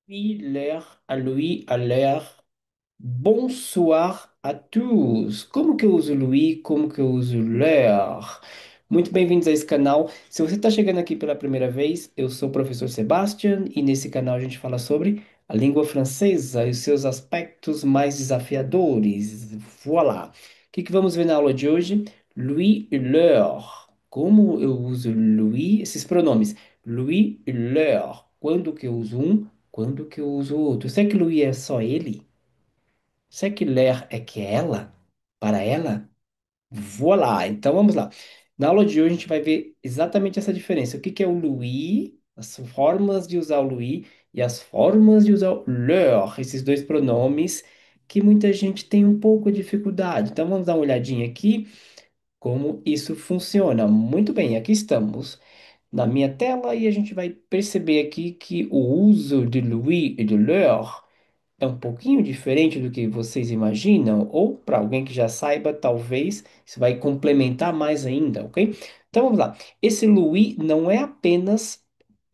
Oui, l'air, à lui, à l'air. Bonsoir a tous! Como que eu uso Louis? Como que eu uso l'air? Muito bem-vindos a esse canal. Se você está chegando aqui pela primeira vez, eu sou o professor Sebastian e nesse canal a gente fala sobre a língua francesa e os seus aspectos mais desafiadores. Voilà! O que que vamos ver na aula de hoje? Lui e leur. Como eu uso lui, esses pronomes? Lui e leur. Quando que eu uso um? Quando que eu uso outro? Será que lui é só ele? Será que ler é que é ela? Para ela? Voilá! Então vamos lá. Na aula de hoje a gente vai ver exatamente essa diferença. O que que é o lui, as formas de usar o lui e as formas de usar o leur, esses dois pronomes que muita gente tem um pouco de dificuldade. Então vamos dar uma olhadinha aqui como isso funciona. Muito bem, aqui estamos na minha tela e a gente vai perceber aqui que o uso de lui e de leur é um pouquinho diferente do que vocês imaginam, ou para alguém que já saiba, talvez isso vai complementar mais ainda, ok? Então vamos lá. Esse Louis não é apenas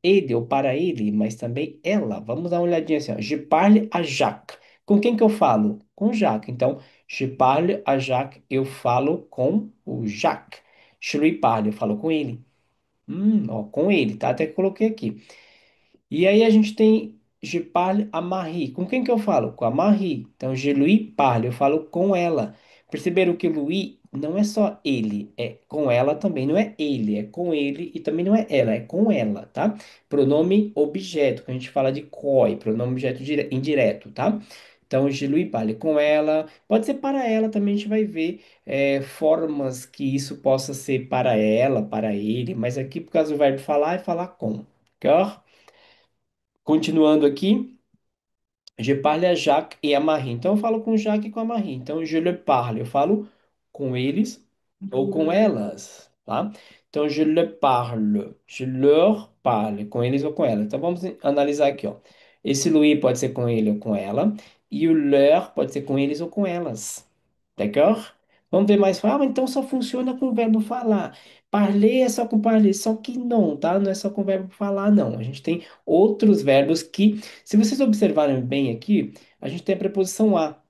ele ou para ele, mas também ela. Vamos dar uma olhadinha assim, ó. Je parle à Jacques. Com quem que eu falo? Com Jacques. Então, je parle à Jacques, eu falo com o Jacques. Je lui parle, eu falo com ele. Ó, com ele, tá? Até que coloquei aqui. E aí a gente tem je parle à Marie. Com quem que eu falo? Com a Marie. Então, je lui parle, eu falo com ela. Perceberam que lui não é só ele, é com ela também. Não é ele, é com ele e também não é ela, é com ela, tá? Pronome objeto, que a gente fala de coi, pronome objeto indireto, tá? Então, je lui parle com ela. Pode ser para ela também, a gente vai ver formas que isso possa ser para ela, para ele, mas aqui, por causa do verbo falar, é falar com. Ok? Continuando aqui, je parle à Jacques et à Marie. Então, eu falo com o Jacques e com a Marie. Então, je le parle, eu falo com eles ou com elas, tá? Então, je le parle, je leur parle, com eles ou com elas. Então, vamos analisar aqui, ó. Esse Louis pode ser com ele ou com ela, e o leur pode ser com eles ou com elas. D'accord? Vamos ver mais. Ah, mas então só funciona com o verbo falar. Parler é só com parler, só que não, tá? Não é só com o verbo falar, não. A gente tem outros verbos que, se vocês observarem bem aqui, a gente tem a preposição a.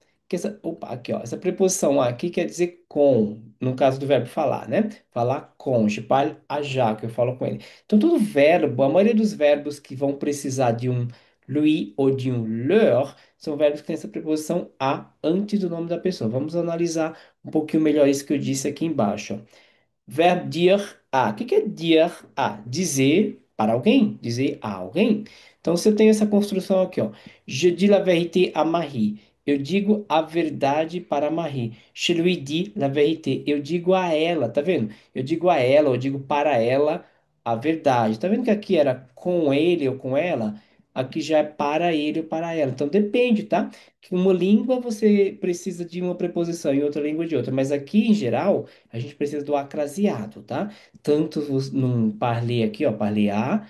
Opa, aqui, ó. Essa preposição a aqui quer dizer com, no caso do verbo falar, né? Falar com. Je parle à Jacques, eu falo com ele. Então, todo verbo, a maioria dos verbos que vão precisar de um lui ou de um leur, são verbos que têm essa preposição a antes do nome da pessoa. Vamos analisar um pouquinho melhor isso que eu disse aqui embaixo, ó. Verbo dire a. O que que é dire a? Dizer para alguém, dizer a alguém. Então, se eu tenho essa construção aqui, ó. Je dis la vérité à Marie. Eu digo a verdade para Marie. Je lui dis la vérité. Eu digo a ela, tá vendo? Eu digo a ela, eu digo para ela a verdade. Tá vendo que aqui era com ele ou com ela? Aqui já é para ele ou para ela. Então, depende, tá? Que uma língua você precisa de uma preposição e outra língua de outra. Mas aqui, em geral, a gente precisa do acraseado, tá? Tanto num parler aqui, ó, parler a,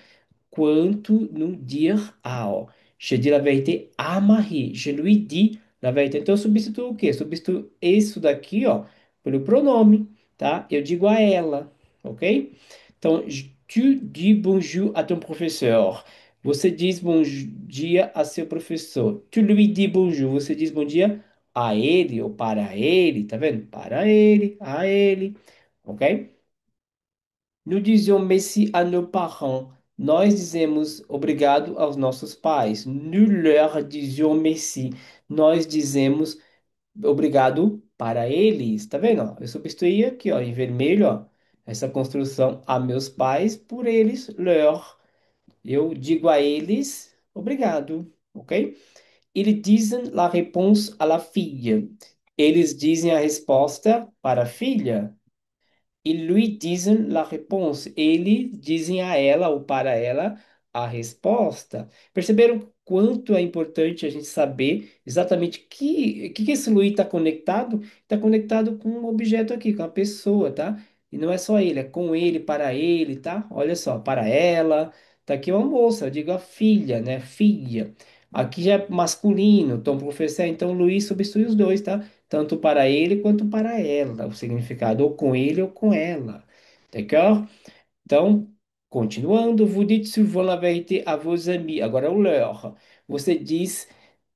quanto no dire a, ó. Je dis la vérité à Marie. Je lui dis la vérité. Então, eu substituo o quê? Substituo isso daqui, ó, pelo pronome, tá? Eu digo a ela, ok? Então, tu dis bonjour à ton professeur. Você diz bom dia a seu professor. Tu lui dis bonjour. Você diz bom dia a ele ou para ele, tá vendo? Para ele, a ele, ok? Nous disions merci à nos parents. Nós dizemos obrigado aos nossos pais. Nous leur disions merci. Nós dizemos obrigado para eles. Tá vendo? Ó? Eu substituí aqui, ó, em vermelho, ó, essa construção a meus pais por eles, leur. Eu digo a eles obrigado, ok? Ils disent la réponse à la fille. Eles dizem a resposta para a filha. Ils lui disent la réponse. Eles dizem a ela ou para ela a resposta. Perceberam quanto é importante a gente saber exatamente que esse Lui está conectado? Está conectado com um objeto aqui, com a pessoa, tá? E não é só ele, é com ele, para ele, tá? Olha só, para ela. Tá aqui uma moça, eu digo a filha, né? Filha. Aqui já é masculino, tom professor, então Luiz substitui os dois, tá? Tanto para ele quanto para ela, o significado, ou com ele ou com ela. D'accord? Então, continuando, vous dites souvent la vérité à vos amis. Agora, o leur. Você diz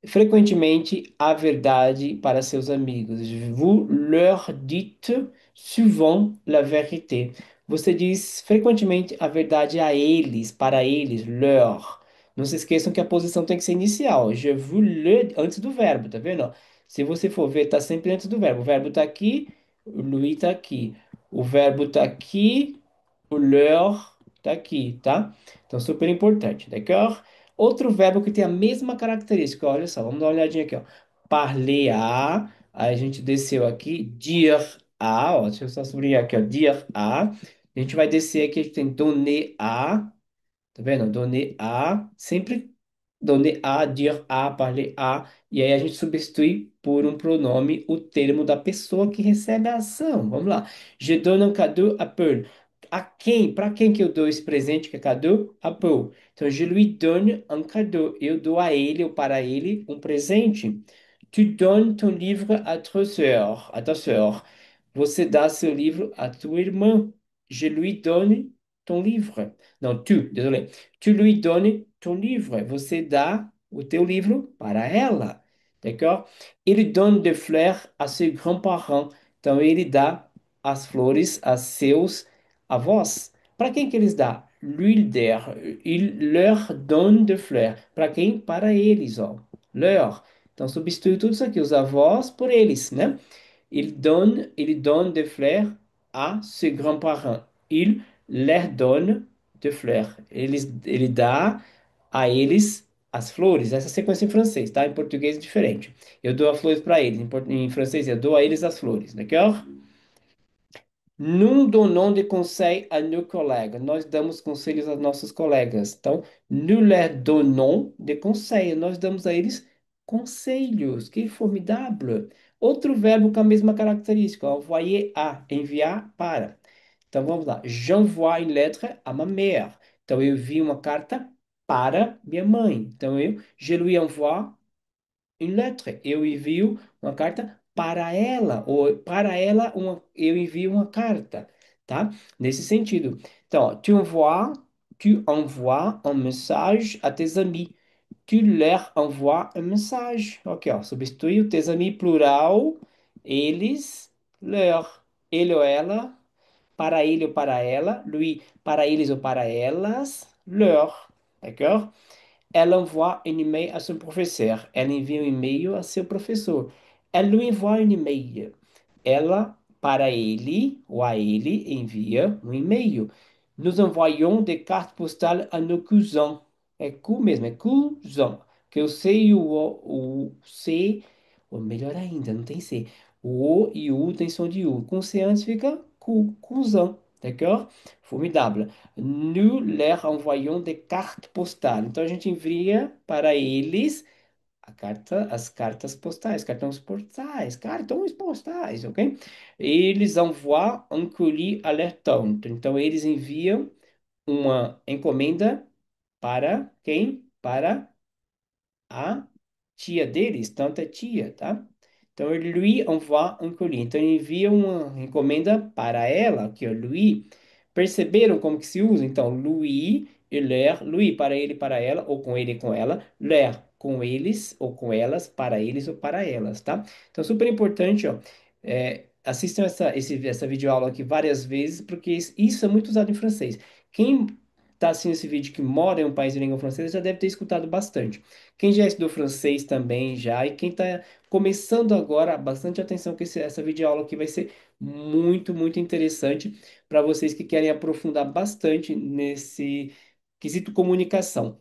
frequentemente a verdade para seus amigos. Vous leur dites souvent la vérité. Você diz frequentemente a verdade a eles, para eles, leur. Não se esqueçam que a posição tem que ser inicial. Je vous le, antes do verbo, tá vendo? Ó? Se você for ver, tá sempre antes do verbo. O verbo tá aqui, o lui tá aqui. O verbo tá aqui, o leur tá aqui, tá? Então, super importante, d'accord? Outro verbo que tem a mesma característica, olha só, vamos dar uma olhadinha aqui, ó. Parler a, aí a gente desceu aqui, dire a, ó, deixa eu só sublinhar aqui, ó, dire a. A gente vai descer aqui, a gente tem donner a, tá vendo? Donner a, sempre donner a, dire a, parler a, e aí a gente substitui por um pronome o termo da pessoa que recebe a ação. Vamos lá. Je donne un cadeau à Paul. A quem? Para quem que eu dou esse presente que é cadeau? A Paul. Então, je lui donne un cadeau. Eu dou a ele ou para ele um presente. Tu donnes ton livre à ta sœur. À ta sœur. Você dá seu livro à tua irmã. Je lui donne ton livre. Não, tu, désolé. Tu lui donnes ton livre. Você dá o teu livro para ela. D'accord? Il donne des fleurs à ses grands-parents. Então, ele dá as flores a seus avós. Para quem que eles dá? Lui der. Il leur donne des fleurs. Para quem? Para eles, ó. Leur. Então, substitui tudo isso aqui, os avós por eles, né? Il donne des fleurs à ses grands-parents. Il leur donne des fleurs. Ele dá a eles as flores. Essa sequência em francês, tá? Em português é diferente. Eu dou as flores para eles. Em francês, eu dou a eles as flores, d'accord? Nous donnons des conseils à nos collègues. Nós damos conselhos aos nossos colegas. Então, nous leur donnons des conseils. Nós damos a eles conselhos. Que formidável. Outro verbo com a mesma característica. Envoyer a, enviar para. Então, vamos lá. J'envoie une lettre à ma mère. Então, eu envio uma carta para minha mãe. Então, je lui envoie une lettre. Eu envio uma carta para ela, ou para ela eu envio uma carta, tá? Nesse sentido. Então, ó, tu envoies un message à tes amis. Tu leur envoies un message. Ok, ó, substitui o tes amis plural, eles, leur. Ele ou ela, para ele ou para ela, lui, para eles ou para elas, leur. D'accord? Ela envoie un email à son professeur. Ela envia um e-mail a seu professor. Elle lui envoie un email. Ela, para ele ou a ele, envia um e-mail. Nous envoyons des cartes postales à nos cousins. É cu mesmo, é cousin. Que o C e o C, ou melhor ainda, não tem C. O O e o U tem som de U. Com C antes fica cousin. D'accord? Formidable. Nous leur envoyons des cartes postales. Então a gente envia para eles as cartas postais, cartões postais, ok? Eles envoient un colis alertant. Então eles enviam uma encomenda para quem? Para a tia deles, tanta tia, tá? Então, ele lui envoie un colis. Então, ele envia uma encomenda para ela, que é lui. Perceberam como que se usa? Então, lui e leur, lui para ele, para ela, ou com ele e com ela, leur com eles ou com elas, para eles ou para elas, tá? Então, super importante, ó. Assistam essa videoaula aqui várias vezes, porque isso é muito usado em francês. Quem está assistindo esse vídeo que mora em um país de língua francesa já deve ter escutado bastante. Quem já estudou francês também já, e quem está começando agora, bastante atenção que essa videoaula aqui vai ser muito, muito interessante para vocês que querem aprofundar bastante nesse quesito comunicação.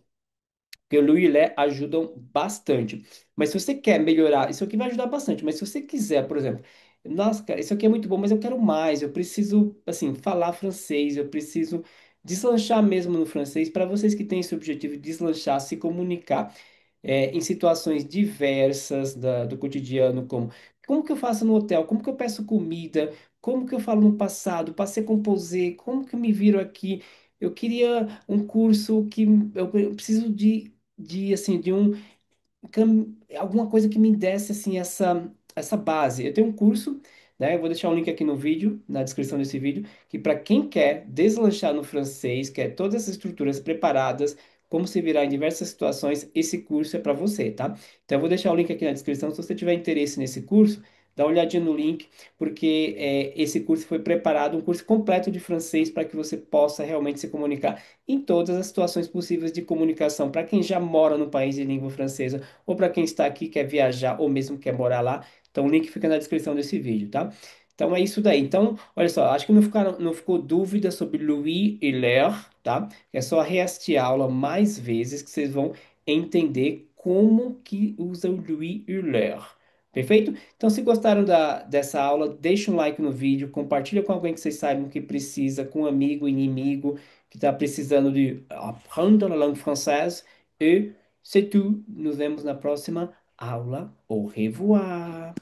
Porque o Lu e o Lé ajudam bastante. Mas se você quer melhorar, isso aqui vai ajudar bastante. Mas se você quiser, por exemplo, nossa, cara, isso aqui é muito bom, mas eu quero mais. Eu preciso, assim, falar francês. Eu preciso deslanchar mesmo no francês. Para vocês que têm esse objetivo de deslanchar, se comunicar em situações diversas do cotidiano, como que eu faço no hotel, como que eu peço comida, como que eu falo no passado, passei composé, como que eu me viro aqui. Eu queria um curso que eu preciso assim, alguma coisa que me desse assim essa base. Eu tenho um curso, né? Eu vou deixar o link aqui no vídeo, na descrição desse vídeo, que para quem quer deslanchar no francês, quer todas essas estruturas preparadas, como se virar em diversas situações, esse curso é para você, tá? Então eu vou deixar o link aqui na descrição. Se você tiver interesse nesse curso, dá uma olhadinha no link, porque esse curso foi preparado, um curso completo de francês para que você possa realmente se comunicar em todas as situações possíveis de comunicação, para quem já mora no país de língua francesa, ou para quem está aqui, quer viajar, ou mesmo quer morar lá. Então o link fica na descrição desse vídeo, tá? Então é isso daí. Então, olha só, acho que não ficou dúvida sobre Louis e L'Heure, tá? É só reassistir a aula mais vezes que vocês vão entender como que usa o Louis e L'Heure. Perfeito? Então, se gostaram dessa aula, deixa um like no vídeo, compartilha com alguém que vocês saibam que precisa, com um amigo, inimigo, que está precisando de aprendre la langue française. E c'est tout. Nos vemos na próxima aula. Au revoir.